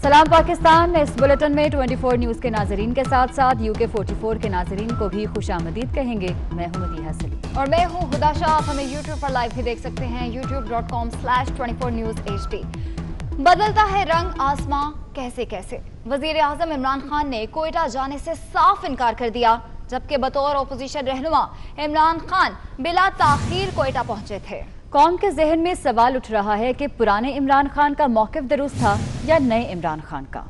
सलाम पाकिस्तान। इस बुलेटिन में 24 न्यूज़ के नाजरीन के साथ साथ UK 44 के नाजरीन को भी खुशामदीद कहेंगे। मैं हूं मदीहा सलीम और मैं हूं हुदा शाह। आप हमें YouTube पर लाइव भी देख सकते हैं, youtube.com/24newshd। बदलता है रंग आसमां कैसे कैसे। वजीर आजम इमरान खान ने कोयटा जाने से साफ इनकार कर दिया, जबकि बतौर अपोजिशन रहनुमा इमरान खान बिला ताखीर कोयटा पहुंचे थे। कौम के जहन में सवाल उठ रहा है कि पुराने इमरान खान का मौक़िफ़ दुरुस्त था या नए इमरान खान का।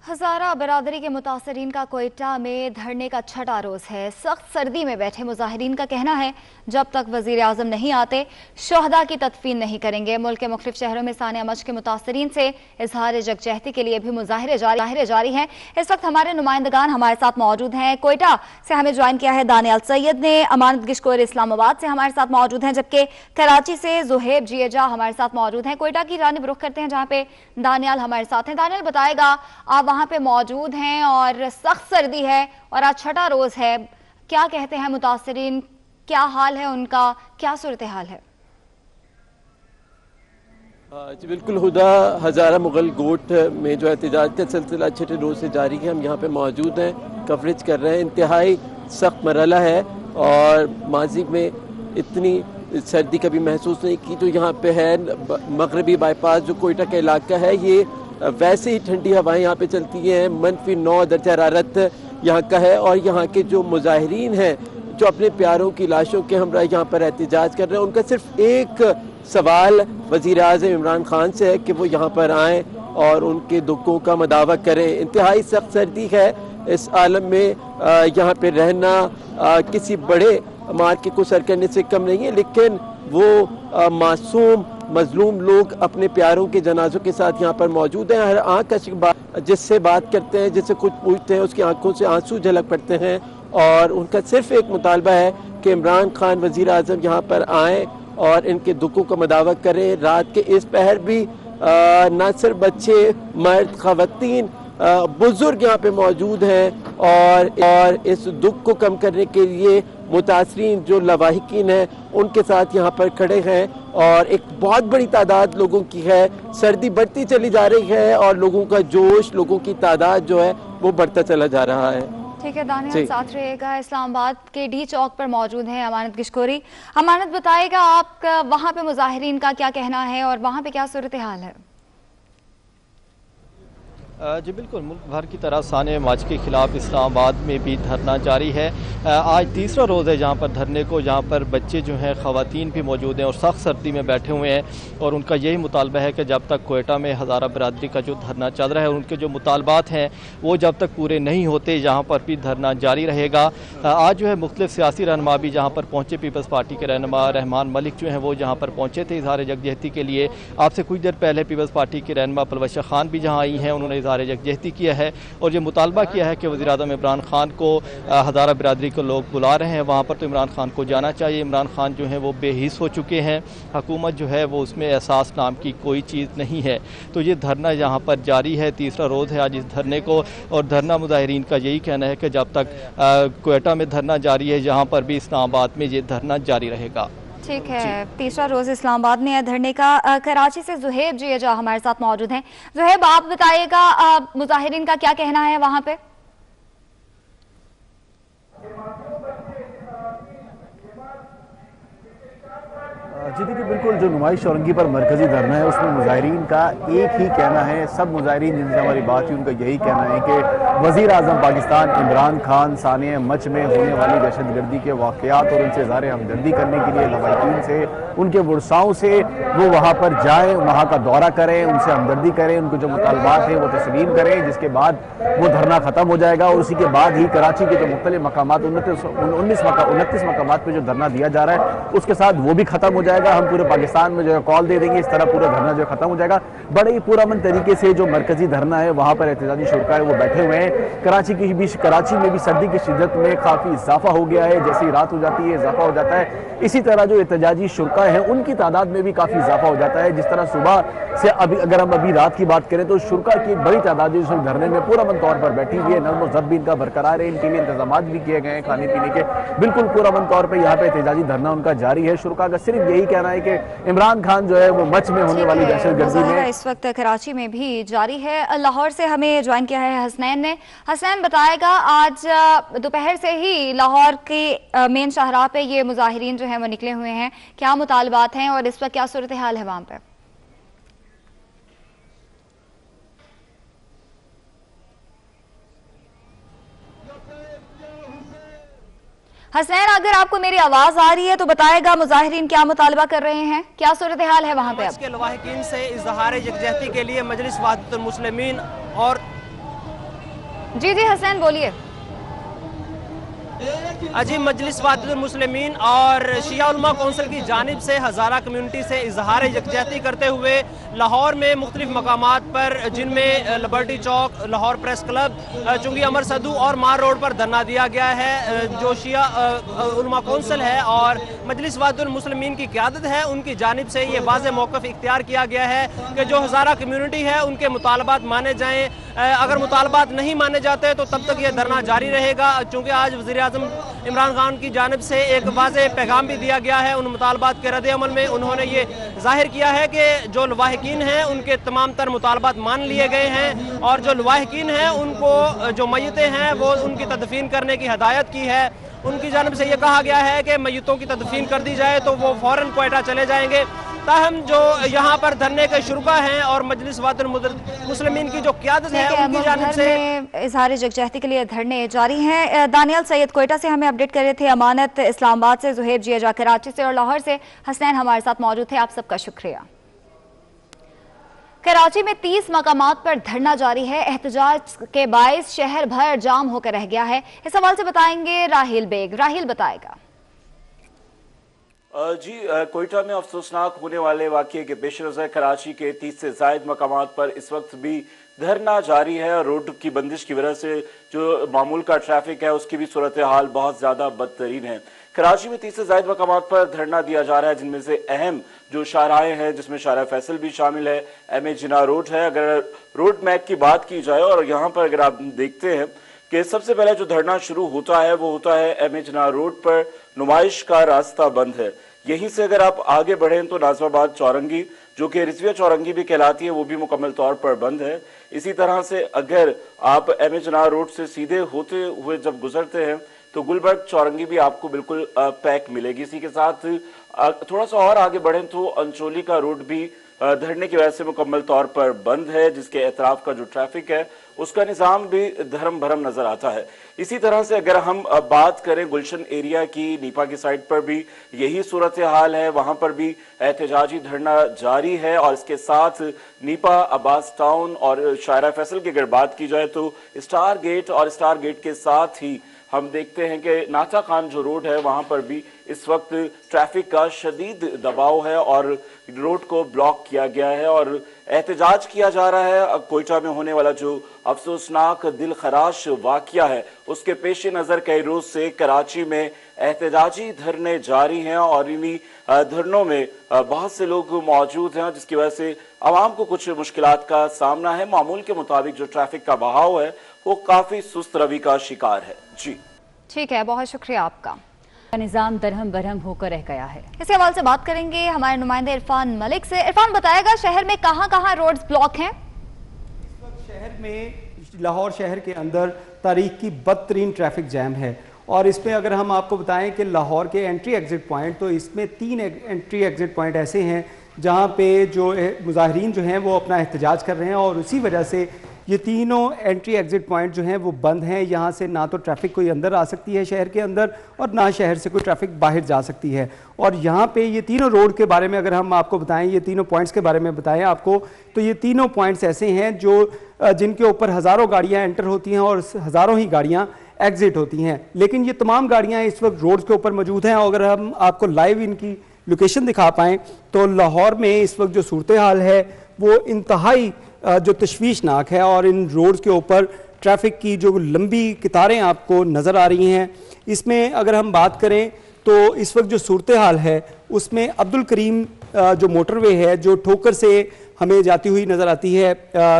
हज़ारा बरादरी के मुतासरीन का कोयटा में धरने का छठा रोज़ है। सख्त सर्दी में बैठे मुजाहिरीन का कहना है जब तक वज़ीर आज़म नहीं आते शोहदा की तदफीन नहीं करेंगे। मुल्क के मुख्तलिफ शहरों में सानिया मच के मुतासरीन से इजहार यकजहती के लिए भी मुजाहिरे जारी हैं। इस वक्त हमारे नुमाइंदगान हमारे साथ मौजूद हैं। कोयटा से हमें ज्वाइन किया है दानियाल सैयद ने, अमानत गिशकोर इस्लामाबाद से हमारे साथ मौजूद हैं, जबकि कराची से जुहेब जिएजा हमारे साथ मौजूद हैं। कोयटा की जानिब रुख करते हैं जहाँ पे दानियाल हमारे साथ हैं। दानियाल बताएगा, आप वहाँ पे मौजूद हैं और सख्त सर्दी है और आज छठा रोज है, क्या कहते हैं मुतासरीन, क्या हाल है उनका, क्या सूरत हाल है? जी बिल्कुल हुदा, हज़ारा मुगल गोट में जो एहतजाज का सिलसिला छठे रोज से जारी है। हम यहाँ पे मौजूद हैं, कवरेज कर रहे हैं। इंतहाई सख्त मरहला है और माजी में इतनी सर्दी कभी महसूस नहीं की। तो यहाँ पे है मगरबी बाईपास जो कोयटा का इलाका है, ये वैसे ही ठंडी हवाएं यहाँ पे चलती हैं। -9 दर्जा हरारत यहाँ का है और यहाँ के जो मुजाहिरीन हैं जो अपने प्यारों की लाशों के हमरा यहाँ पर एहतजाज कर रहे हैं, उनका सिर्फ एक सवाल वज़ीर आज़म इमरान खान से है कि वो यहाँ पर आएँ और उनके दुखों का मदावा करें। इंतहाई सख्त सर्दी है। इस आलम में यहाँ पे रहना किसी बड़े मार्के को सर करने से कम नहीं है, लेकिन वो मासूम मजलूम लोग अपने प्यारों के जनाजों के साथ यहाँ पर मौजूद हैं। हर आँख जिससे बात करते हैं, जिससे कुछ पूछते हैं, उसकी आंखों से आंसू झलक पड़ते हैं और उनका सिर्फ एक मुतालबा है कि इमरान खान वज़ीर आज़म यहाँ पर आएँ और इनके दुखों का मदावा करें। रात के इस पहर भी न सिर्फ बच्चे, मर्द, ख़वातीन, बुजुर्ग यहाँ पे मौजूद हैं और इस दुख को कम करने के लिए मुतासरीन जो लवाहिकीन हैं उनके साथ यहाँ पर खड़े हैं और एक बहुत बड़ी तादाद लोगों की है। सर्दी बढ़ती चली जा रही है और लोगों का जोश, लोगों की तादाद जो है वो बढ़ता चला जा रहा है। ठीक है दानियाल, साथ रहेगा। इस्लामाबाद के डी चौक पर मौजूद हैं अमानत गिशकोरी। अमानत बताएगा, आप वहाँ पे मुजाहिरीन का क्या कहना है और वहाँ पे क्या सूरत हाल है? जी बिल्कुल, मुल्क भर की तरह सानिया मच के खिलाफ इस्लामाबाद में भी धरना जारी है। आज तीसरा रोज़ है जहाँ पर धरने को, जहाँ पर बच्चे जो हैं, ख़वातीन भी मौजूद हैं और सख्त सर्दी में बैठे हुए हैं और उनका यही मुतालबा है कि जब तक कोयटा में हज़ारा बरादरी का जो धरना चल रहा है, उनके जो मुतालबात हैं वो जब तक पूरे नहीं होते, यहाँ पर भी धरना जारी रहेगा। आज जो है मुख्तलिफ सियासी रहनुमा भी जहाँ पर पहुँचे। पीपल्स पार्टी के रहनुमा रहमान मलिक जो हैं वो जहाँ पर पहुँचे थे इजहार यकजहती के लिए। आपसे कुछ देर पहले पीपल्स पार्टी की रहनुमा परवश खान भी जहाँ आई हैं, उन्होंने यकजहती किया है और ये मुतालबा किया है कि वज़ीर आज़म इमरान खान को हज़ारा बिरादरी को लोग बुला रहे हैं, वहाँ पर तो इमरान खान को जाना चाहिए। इमरान खान जो है वो बेहिस हो चुके हैं, हुकूमत जो है वो उसमें एहसास नाम की कोई चीज़ नहीं है। तो ये धरना यहाँ पर जारी है, तीसरा रोज़ है आज इस धरने को और धरना मुजाहिरीन का यही कहना है कि जब तक कोयटा में धरना जारी है, यहाँ पर भी इस्लामाबाद में ये धरना जारी रहेगा। ठीक है, तीसरा रोज इस्लामाबाद में है धरने का। कराची से जुहेब जिएजा हमारे साथ मौजूद हैं। जुहेब, आप बताइएगा मुजाहिरीन का क्या कहना है वहां पे? जी देखिए, बिल्कुल जो नुमाइश औरंगी पर मरकजी धरना है उसमें मुजाहिरीन का एक ही कहना है। सब मुजाहिरीन जिनसे हमारी बात हुई उनका यही कहना है कि वज़ीर आज़म पाकिस्तान इमरान खान सानिया मच में होने वाली दहशतगर्दी के वाक़यात और उनसे ज़ाहिर हमदर्दी करने के लिए लवाहिकीन से, उनके वर्साओं से वो वहाँ पर जाएँ, वहाँ का दौरा करें, उनसे हमदर्दी करें, उनको जो मुतालबात हैं वो तस्लीम करें, जिसके बाद वो धरना ख़त्म हो जाएगा और उसी के बाद ही कराची के जो मुख्तलिफ मकामात 29 मकामात पर जो धरना दिया जा रहा है उसके साथ वो भी ख़त्म हो जाएगा। हम पूरे पाकिस्तान में जो है कॉल दे देंगे, इस तरह पूरा धरना जो खत्म हो जाएगा। बड़े ही पुरअमन तरीके से जो मरकजी धरना है वहाँ पर एहतजाजी शुरा है वो बैठे हुए हैं। कराची में भी सर्दी की शिद्दत में काफ़ी इजाफा हो गया है। जैसे ही रात हो जाती है इजाफा हो जाता है, इसी तरह जो एहतजाजी शुरा हैं उनकी तादाद में भी काफ़ी इजाफा हो जाता है। जिस तरह सुबह से अगर हम अभी रात की बात करें तो शुरा की एक बड़ी तादाद जो धरने में पुरअमन तौर पर बैठी हुई है। नज़्म व ज़ब्त भी इनका बरकरार है, इनके लिए इंतजाम भी किए गए हैं खाने पीने के। बिल्कुल पुरअमन तौर पर यहाँ पे एहतजाजी धरना उनका जारी है। शुरा का सिर्फ यही कहना है कि इमरान खान जो है वो मच में होने वाली दहशत गर्दी में इस वक्त कराची में भी जारी है। लाहौर से हमें ज्वाइन किया है हसनैन ने। हसनैन बताएगा, आज दोपहर से ही लाहौर की मेन शाहराह पे ये मुजाहिरीन जो हैं वो निकले हुए हैं, क्या मुतालबात हैं और इस वक्त क्या सूरत हाल है वहाँ पे? हसनैन, अगर आपको मेरी आवाज आ रही है तो बताएगा मुजाहिरीन क्या मुतालबा कर रहे हैं, क्या सूरत हाल है वहाँ पे? इसके लवाहिकीन से इज़हार यकजहती के लिए मजलिस वहदतुल मुस्लिमीन और जी हसनैन बोलिए। जी, मजलिस वहदतुल मुस्लिमीन और शिया उलमा कौंसिल की जानिब से हज़ारा कम्यूनिटी से इज़हार यकजहती करते हुए लाहौर में मुख्तलिफ मकामात पर, जिनमें लिबर्टी चौक, लाहौर प्रेस क्लब, चुंगी अमर सदू और मार रोड पर धरना दिया गया है। जो शिया उलमा कौंसिल है और मजलिस वहदतुल मुस्लिमीन की क़यादत है, उनकी जानिब से ये वाज़ेह मौक़िफ़ इख्तियार किया गया है कि जो हज़ारा कम्यूनिटी है उनके मुतालबात माने जाएँ। अगर मुतालबात नहीं माने जाते तो तब तक ये धरना जारी रहेगा। चूँकि आज वज़ीर आज़म इमरान खान की जानिब से एक वाज़ेह पैगाम भी दिया गया है, उन मुतालबात के रद्द अमल में उन्होंने ये जाहिर किया है कि जो लवाहिकीन हैं उनके तमाम तर मुतालबात मान लिए गए हैं और जो लवाहिकीन हैं उनको जो मैयतें हैं वो उनकी तदफीन करने की हदायत की है। उनकी जानिब से ये कहा गया है कि मैयतों की तदफीन कर दी जाए तो वो फ़ौरन क्वेटा चले जाएंगे। ताहम जो यहाँ पर धरने के शुरुआ हैं और मजलिस वहदतुल मुस्लिमीन की जो क़यादत है उनकी जानिब से इज़हार यकजहती के लिए धरने जारी हैं। दानियल सैयद कोयटा से हमें अपडेट कर रहे थे, अमानत इस्लामाबाद से, ज़ुहैब जिया कराची से और लाहौर से हसनैन हमारे साथ मौजूद थे। आप सबका शुक्रिया। कराची में 30 मकामात पर धरना जारी है। एहतजाज के बाइस शहर भर जाम होकर रह गया है। इस हवाले से बताएंगे राहिल बेग। राहिल बताएगा। जी, कोयटा में अफसोसनाक होने वाले वाक़ये के पेश नज़र कराची के 30 से ज़ायद मकामात पर इस वक्त भी धरना जारी है। रोड की बंदिश की वजह से जो मामूल का ट्रैफिक है उसकी भी सूरत हाल बहुत ज़्यादा बदतरीन है। कराची में 30 से ज़ायद मकामात पर धरना दिया जा रहा है, जिनमें से अहम जो शाहराहें हैं जिसमें शाहरा फैसल भी शामिल है, एम.ए. जिन्ना रोड है। अगर रोड मैप की बात की जाए और यहाँ पर अगर आप देखते हैं कि सबसे पहले जो धरना शुरू होता है वो होता है एम.ए. जिन्ना रोड पर, नुमाइश का रास्ता बंद है। यहीं से अगर आप आगे बढ़ें तो नाज़िमाबाद चौरंगी, जो कि रिजविया चौरंगी भी कहलाती है, वो भी मुकम्मल तौर पर बंद है। इसी तरह से अगर आप एम.ए. जिन्ना रोड से सीधे होते हुए जब गुजरते हैं तो गुलबर्ग चौरंगी भी आपको बिल्कुल पैक मिलेगी। इसी के साथ थोड़ा सा और आगे बढ़ें तो अंचोली का रोड भी धरने की वजह से मुकम्मल तौर पर बंद है, जिसके एतराफ का जो ट्रैफिक है उसका निज़ाम भी धर्म भरम नजर आता है। इसी तरह से अगर हम बात करें गुलशन एरिया की, नीपा की साइड पर भी यही सूरत हाल है, वहां पर भी एहतजाजी धरना जारी है। और इसके साथ नीपा, अब्बास टाउन और शायरा फैसल की अगर बात की जाए तो स्टार गेट और स्टार गेट के साथ ही हम देखते हैं कि नाचा खान जो रोड है वहां पर भी इस वक्त ट्रैफिक का शदीद दबाव है और रोड को ब्लॉक किया गया है और एहतजाज किया जा रहा है। कोयटा में होने वाला जो अफसोसनाक दिल खराश वाकया है उसके पेश नज़र कई रोज से कराची में एहतजाजी धरने जारी हैं और इन्हीं धरनों में बहुत से लोग मौजूद हैं, जिसकी वजह से आवाम को कुछ मुश्किलात का सामना है। मामूल के मुताबिक जो ट्रैफिक का बहाव है वो काफी सुस्त रवि का शिकार है। जी ठीक है, बहुत शुक्रिया आपका। निजाम दरहम बरहम होकर रह गया है। इसी हवाले से बात करेंगे हमारे नुमाइंदे इरफान मलिक से। इरफान बताएगा शहर में कहां रोड्स ब्लॉक हैं? इस वक्त शहर में, लाहौर शहर के अंदर तारीख की बदतरीन ट्रैफिक जैम है और इसमें अगर हम आपको बताएं कि लाहौर के एंट्री एग्जिट पॉइंट, तो इसमें 3 एंट्री एग्जिट पॉइंट ऐसे हैं जहां पे जो मुजाहिरीन जो हैं वो अपना एहतजाज कर रहे हैं और उसी वजह से ये तीनों एंट्री एग्जिट पॉइंट जो हैं वो बंद हैं। यहाँ से ना तो ट्रैफिक कोई अंदर आ सकती है शहर के अंदर और ना शहर से कोई ट्रैफिक बाहर जा सकती है। और यहाँ पे ये तीनों रोड के बारे में अगर हम आपको बताएं, ये तीनों पॉइंट्स के बारे में बताएं आपको, तो ये तीनों पॉइंट्स ऐसे हैं जो जिनके ऊपर हज़ारों गाड़ियाँ एंटर होती हैं और हज़ारों ही गाड़ियाँ एग्जिट होती हैं। लेकिन ये तमाम गाड़ियाँ इस वक्त रोड के ऊपर मौजूद हैं। अगर हम आपको लाइव इनकी लोकेशन दिखा पाएँ तो लाहौर में इस वक्त जो सूरत हाल है वो इंतहाई जो तशवीशनाक है और इन रोड्स के ऊपर ट्रैफिक की जो लंबी कतारें आपको नज़र आ रही हैं। इसमें अगर हम बात करें तो इस वक्त जो सूरत हाल है उसमें अब्दुल करीम जो मोटरवे है जो ठोकर से हमें जाती हुई नज़र आती है,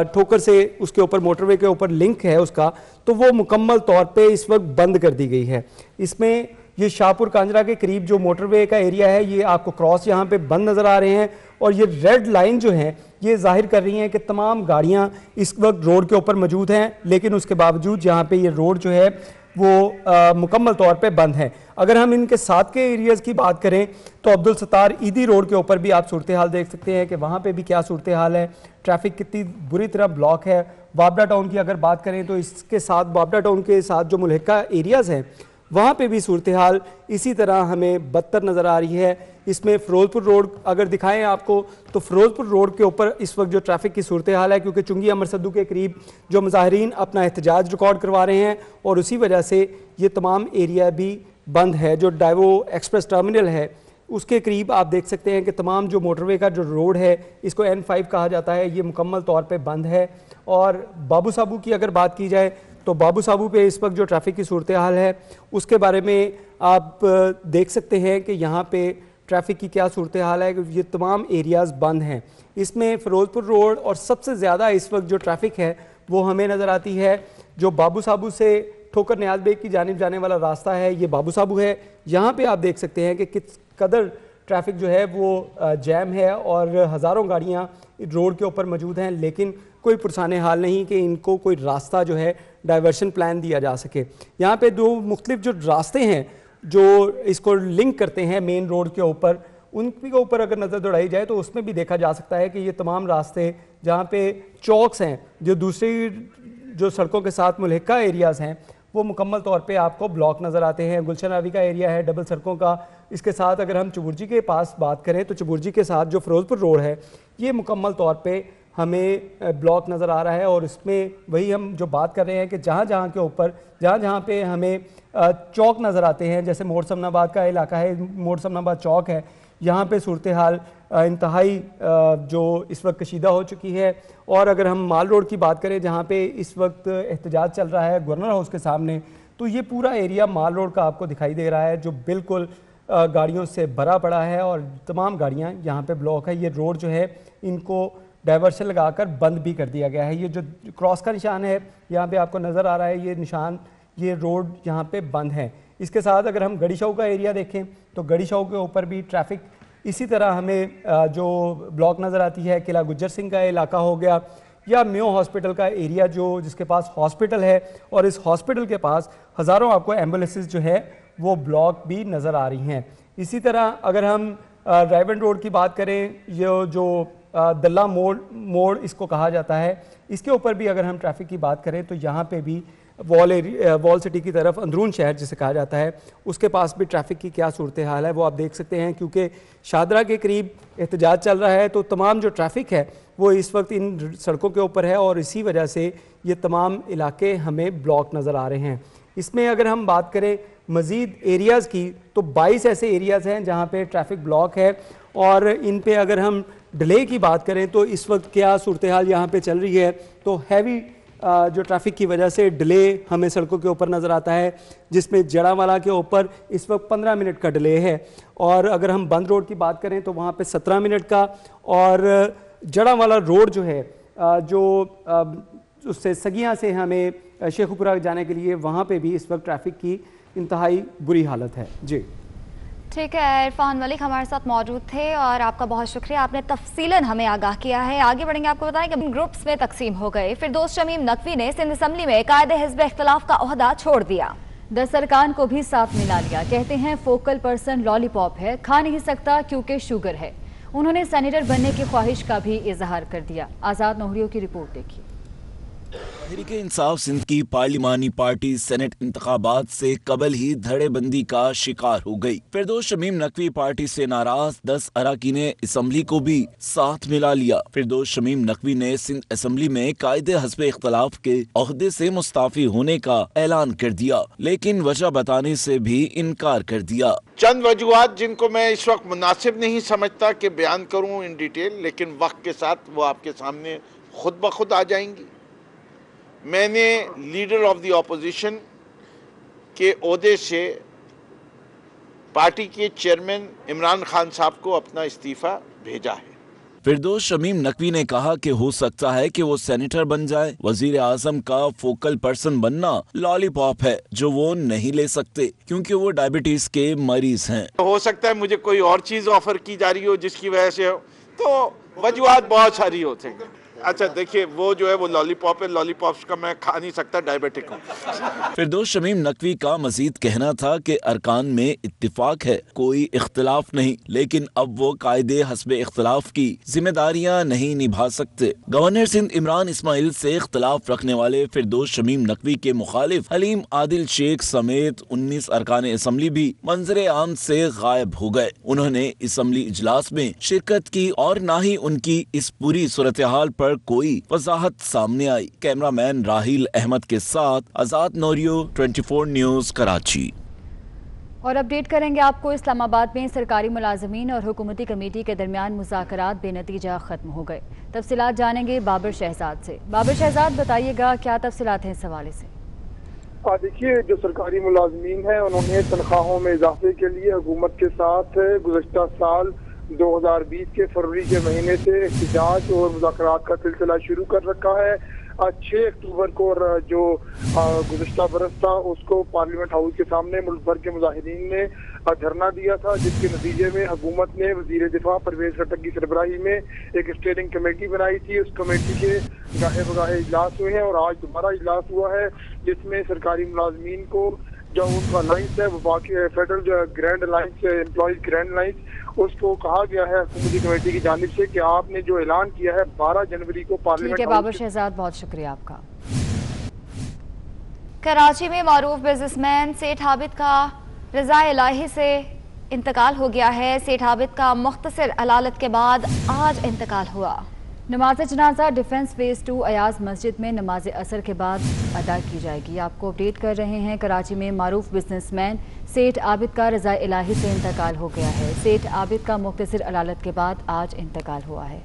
ठोकर से उसके ऊपर मोटरवे के ऊपर लिंक है उसका, तो वो मुकम्मल तौर पे इस वक्त बंद कर दी गई है। इसमें یہ شاہپور کانجرا کے قریب جو موٹر وے کا ایریا ہے یہ آپ کو کراس یہاں پہ بند نظر آ رہے ہیں، اور یہ ریڈ لائن جو ہیں یہ ظاہر کر رہی ہیں کہ تمام گاڑیاں اس وقت روڈ کے اوپر موجود ہیں، لیکن اس کے باوجود یہاں پہ یہ روڈ جو ہے وہ مکمل طور پہ بند ہے۔ اگر ہم ان کے ساتھ کے ایریاز کی بات کریں تو عبدالستار عیدی روڈ کے اوپر بھی آپ صورتحال دیکھ سکتے ہیں کہ وہاں پہ بھی کیا صورتحال ہے، ٹریفک کتنی بری طرح بلاک ہے۔ بابڈا ٹاؤن کی اگر بات کریں تو اس کے ساتھ بابڈا ٹاؤن کے ساتھ جو ملحقہ ایریاز ہیں وہاں پہ بھی صورتحال اسی طرح ہمیں بدتر نظر آ رہی ہے۔ اس میں فیروزپور روڈ اگر دکھائیں آپ کو تو فیروزپور روڈ کے اوپر اس وقت جو ٹریفک کی صورتحال ہے، کیونکہ چنگی امر صدو کے قریب جو مظاہرین اپنا احتجاج ریکارڈ کروا رہے ہیں اور اسی وجہ سے یہ تمام ایریا بھی بند ہے۔ جو ڈائیو ایکسپریس ٹرمینل ہے اس کے قریب آپ دیکھ سکتے ہیں کہ تمام جو موٹر وے کا جو روڈ ہے اس کو N5 کہا جاتا ہے، یہ مکمل طور پہ بند ہے۔ اور بابو صابو کی اگر بات کی جائے تو بابو صابو پہ اس وقت جو ٹریفک کی صورتحال ہے اس کے بارے میں آپ دیکھ سکتے ہیں کہ یہاں پہ ٹریفک کی کیا صورتحال ہے، یہ تمام ایریاز بند ہیں۔ اس میں فیروزپور روڈ اور سب سے زیادہ اس وقت جو ٹریفک ہے وہ ہمیں نظر آتی ہے جو بابو صابو سے ٹھوکر نیاز بیگ کی جانب جانے والا راستہ ہے، یہ بابو صابو ہے۔ یہاں پہ آپ دیکھ سکتے ہیں کہ کس قدر ٹریفک جو ہے وہ جیم ہے اور ہزاروں گاڑیاں روڈ کے اوپر موجود ہیں، لیکن کوئی پرسان حال نہیں کہ ان کو کوئی راستہ جو ہے ڈائیورشن پلان دیا جا سکے۔ یہاں پہ دو مختلف جو راستے ہیں جو اس کو لنک کرتے ہیں مین روڈ کے اوپر، ان کے اوپر اگر نظر دوڑائی جائے تو اس میں بھی دیکھا جا سکتا ہے کہ یہ تمام راستے جہاں پہ چوکس ہیں جو دوسری جو سڑکوں کے ساتھ ملحقہ ایریاز ہیں وہ مکمل طور پہ آپ کو بلاک نظر آتے ہیں۔ گلشن راوی کا ایریا ہے ڈبل سڑکوں کا، اس کے ساتھ اگر ہم چبورجی کے پاس بات کریں تو چبورجی کے ساتھ جو فیروزپور روڈ ہے یہ مکمل طور پہ ہمیں بلاک نظر آ رہا ہے، اور اس میں وہی ہم جو بات کر رہے ہیں کہ جہاں جہاں کے اوپر جہاں پہ ہمیں چوک نظر آتے ہیں، جیسے موڑ سمن آباد کا علاقہ ہے، موڑ سمن آباد چوک ہے، یہاں پہ صورتحال انتہائی جو اس وقت کشیدہ ہو چکی ہے۔ اور اگر ہم مال روڈ کی بات کریں جہاں پہ اس وقت احتجاج چل رہا ہے گورنر ہاؤس کے سامنے، تو یہ پورا ایریا مال روڈ کا آپ کو دکھائی دے رہا ہے جو بالکل گاڑیوں سے بھرا پڑا ہے اور تمام گاڑیاں یہاں پہ بلاک ہے۔ یہ روڈ جو ہے ان کو ڈائیورشن لگا کر بند بھی کر دیا گیا ہے۔ یہ جو کراس کا نشان ہے یہاں پہ آپ کو نظر آ رہا ہے، یہ نشان، یہ روڈ یہاں پہ بند ہے۔ اس کے ساتھ اگر ہم گڑی شاہو کا ایریا دیکھیں تو گڑی شاہو کے اوپر بھی ٹریفک اسی طرح ہمیں جو بلاک نظر آتی ہے۔ قلعہ گجر سنگھ کا علاقہ ہو گیا یا میو ہاسپٹل کا ایریا جو جس کے پاس ہاسپٹل ہے، اور اس ہاسپٹل کے پاس ہزاروں آپ کو ایمبولینسز جو ہے وہ بلاک بھی نظر آ رہی ہیں۔ اسی طرح اگر ہم رائیون روڈ کی بات کریں، یہ جو دلہ موڑ اس کو کہا جاتا ہے، اس کے اوپر بھی اگر ہم ٹریفک کی بات کریں تو یہاں پہ بھی وال سٹی کی طرف اندرون شہر جسے کہا جاتا ہے اس کے پاس بھی ٹریفک کی کیا صورتحال ہے وہ آپ دیکھ سکتے ہیں، کیونکہ شادرہ کے قریب احتجاج چل رہا ہے تو تمام جو ٹریفک ہے وہ اس وقت ان سڑکوں کے اوپر ہے، اور اسی وجہ سے یہ تمام علاقے ہمیں بلاک نظر آ رہے ہیں۔ اس میں اگر ہم بات کریں مزید ایریاز کی تو 22 ایسے ایریاز ہیں جہاں پہ ٹریفک بلاک ہے، اور ان پہ اگر ہم ڈیلے کی بات کریں تو اس وقت کیا صورتحال یہاں پہ چل رہی ہے، تو ہیوی جو ٹریفک کی وجہ سے ڈیلے ہمیں سڑکوں کے اوپر نظر آتا ہے، جس میں جڑا والا کے اوپر اس وقت 15 منٹ کا ڈیلے ہے، اور اگر ہم بند روڈ کی بات کریں تو وہاں پہ 17 منٹ کا، اور جڑا والا روڈ جو ہے جو اس سے سگیاں سے ہمیں شیخو پورہ جانے کے لیے وہاں پہ بھی اس وقت ٹریفک کی انتہائی بری حالت ہے۔ جی ٹھیک ہے، عرفان ملک ہمارے ساتھ موجود تھے اور آپ کا بہت شکریہ، آپ نے تفصیلاً ہمیں آگاہ کیا ہے۔ آگے بڑھیں گے، آپ کو بتائیں کہ گروپس میں تقسیم ہو گئے۔ فردوس شمیم نقوی نے سندھ اسمبلی میں قائد حزب اختلاف کا عہدہ چھوڑ دیا۔ 10 ارکان کو بھی ساتھ ملا لیا، کہتے ہیں فوکل پرسن لالی پاپ ہے، کھا نہیں سکتا کیونکہ شوگر ہے۔ انہوں نے سینیٹر بننے کی خواہش کا بھی اظہار کر دیا۔ آزاد نوہریوں کی رپورٹ دیکھیے۔ تحریک انصاف سندھ کی پارلیمانی پارٹی سینٹ انتخابات سے قبل ہی دھڑے بندی کا شکار ہو گئی۔ فردوس شمیم نقوی پارٹی سے ناراض 10 اراکین اسمبلی کو بھی ساتھ ملا لیا۔ فردوس شمیم نقوی نے سندھ اسمبلی میں قائد حزب اختلاف کے عہدے سے مستعفی ہونے کا اعلان کر دیا، لیکن وجہ بتانے سے بھی انکار کر دیا۔ چند وجوہات جن کو میں اس وقت مناسب نہیں سمجھتا کہ بیان کروں ان ڈیٹیل، لیکن وقت کے ساتھ وہ آپ کے سامنے خود بخود آ جائیں گی۔ میں نے لیڈر آف دی اپوزیشن کے عہدے سے پارٹی کے چیئرمین عمران خان صاحب کو اپنا استعفیٰ بھیجا ہے۔ फिरदौस शमीम नकवी ने कहा कि हो सकता है कि वो सेनेटर बन जाए। वजीर आजम का फोकल पर्सन बनना लॉलीपॉप है जो वो नहीं ले सकते क्योंकि वो डायबिटीज के मरीज हैं। हो सकता है मुझे कोई और चीज ऑफर की जा रही हो जिसकी वजह से हो, तो वजूहात बहुत सारी होते हैं। अच्छा देखिए, वो जो है वो लॉलीपॉप है, लॉलीपॉप्स का मैं खा नहीं सकता, डायबिटिक हूँ। फिरदौस शमीम नकवी का मजीद कहना था कि अरकान में इत्तिफाक है, कोई इख्तलाफ नहीं, लेकिन अब वो कायदे हस्बे इख्तलाफ की जिम्मेदारियां नहीं निभा सकते। गवर्नर सिंध इमरान इस्माइल से इख्तलाफ रखने वाले फिरदौस शमीम नकवी के मुखालिफ हलीम आदिल शेख समेत 19 अरकान असम्बली भी मंजर आम से गायब हो गए। उन्होंने असम्बली इजलास में शिरकत की और न ही उनकी इस पूरी सूरत हाल पर कोई वजाहत सामने आई। कैमरामैन राहिल अहमद के साथ आजाद नौरियो, 24 न्यूज, कराची। और अपडेट करेंगे आपको, इस्लामाबाद में सरकारी मुलाजमीन और हुकूमती कमेटी के दरमियान मुज़ाकरात बेनतीजा खत्म हो गए। तफसीलात जानेंगे बाबर शहजाद से। बाबर शहजाद, बताइएगा क्या तफसीलात हैं इस हवाले से? देखिए, जो सरकारी मुलाजमीन हैं उन्होंने तनख्वाहों में इजाफे के लिए हुकूमत के साथ गुज़श्ता साल 2020 के फरवरी के महीने से एहतजाज और मुज़ाकरात का सिलसिला शुरू कर रखा है। 6 अक्टूबर को जो गुज़श्ता बरस था उसको पार्लियामेंट हाउस के सामने मुल्क भर के मुजाहिदीन ने धरना दिया था, जिसके नतीजे में हुकूमत ने वज़ीर दिफा परवेज खट्टक की सरबराही में एक स्टेयरिंग कमेटी बनाई थी। उस कमेटी के गाहे बगाहे इजलास हुए हैं और आज दोबारा इजलास हुआ है, जिसमें सरकारी मुलाजमीन को जो उनका अलाइंस है वो बाकी federal grand alliance, employees grand alliance, उसको कहा गया है हुकूमती कमेटी की जानिब से कि आपने जो ऐलान किया है 12 जनवरी को पार्लियामेंट। ठीक है बाबर शहजाद, बहुत शुक्रिया आपका। कराची में मारूफ बिजनेसमैन सेठ आबिद का रज़ा इलाही से इंतकाल हो गया है। सेठ आबिद का मुख्तसर अलालत के बाद आज इंतकाल हुआ। नमाज जनाजा डिफेंस फेज 2 अयाज मस्जिद में नमाज असर के बाद अदा की जाएगी। आपको अपडेट कर रहे हैं, कराची में मारूफ बिजनेसमैन सेठ आबिद का रज़ा इलाही से इंतकाल हो गया है। सेठ आबिद का मुख्तसर अदालत के बाद आज इंतकाल हुआ है।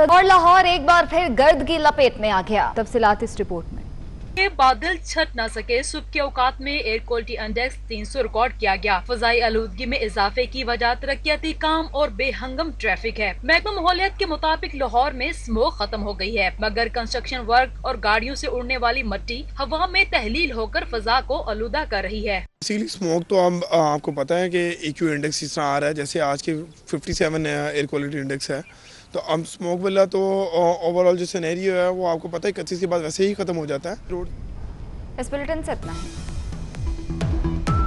और लाहौर एक बार फिर गर्द की लपेट में आ गया। तफसीलात इस रिपोर्ट में। बादल छट न सके, सुबह के औकात में एयर क्वालिटी इंडेक्स 300 रिकॉर्ड किया गया। फजाई आलूदगी में इजाफे की वजह तरक्याती काम और बेहंगम ट्रैफिक है। महकमा माहौलियात के मुताबिक लाहौर में स्मोक खत्म हो गई है, मगर कंस्ट्रक्शन वर्क और गाड़ियों से उड़ने वाली मिट्टी हवा में तहलील होकर फजा को आलूदा कर रही है। इसीलिए स्मोक तो आपको पता है कि EQ इंडेक्स इस तरह आ रहा है, जैसे आज के 57 एयर क्वालिटी इंडेक्स है, तो अब स्मोक वाला तो ओवरऑल जो सिनेरियो है वो आपको पता है 31 के बाद वैसे ही खत्म हो जाता है। इस बुलेटिन से इतना है।